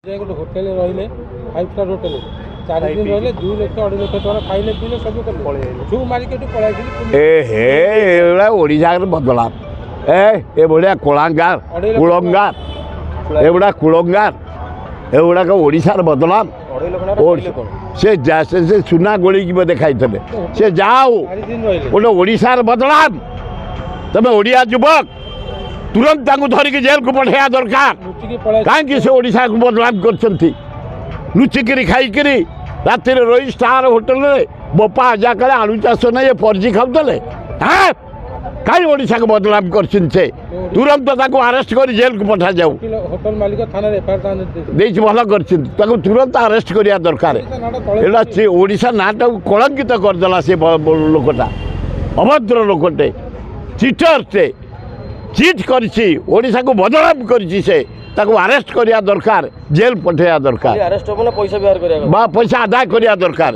ଗୋଟେ ହୋଟେଲ ରହିଲେ 5 star hotel 4 ଦିନ ରହିଲେ 2 ଲକ୍ଷ 2.5 ଲକ୍ଷ ଟଙ୍କା ଖାଇଲେ ପିଇଲେ ସବୁ କଲେ ସବୁ ମାରିକି ଏଠୁ ପଳାଇଥିଲି। ଏଗୁଡ଼ା ଓଡ଼ିଶାରେ ବଦଳାମ ଏ ଭଳିଆ କୋଳାଙ୍ଗାର କୁଳଙ୍ଗାର ଏଗୁଡ଼ା କୁଳଙ୍ଗାର ଏଗୁଡ଼ାକ ଓଡ଼ିଶାର ବଦଳାମ। ସେ ସୁନା ଗୋଳିକି ବୋଧେ ଖାଇଥିଲେ ସେ ଯାଉ ଗୋଟେ ଓଡ଼ିଶାର ବଦଳାମ। ତମେ ଓଡ଼ିଆ ଯୁବକ तुरंत धरिकी जेल को पठेया दरकार कहीं से ओडिशा को बदनाम करछंती लुचिकी खाईकरी राति रही स्टार होटेल बोपा आजा कले आलू चाष नहीं पर्जी खाऊले हाँ कहीं ओडिशा को बदनाम करछे तुरंत अरेस्ट कर जेल को पठा जाऊ होटल मालिक थाना देख भल कर तुरंत अरेस्ट करिया दरकार एटा से ओडिशा नाटा कलंकित करदेला से लोकटा अभद्र लोकटे चिटरटे चिट करिछि ओडिशा को बदनाम करिछि से ताको अरेस्ट करिया दरकार जेल पठेया दरकार अरेस्ट हो पैसा व्यवहार करिया पैसा आदाय करिया दरकार।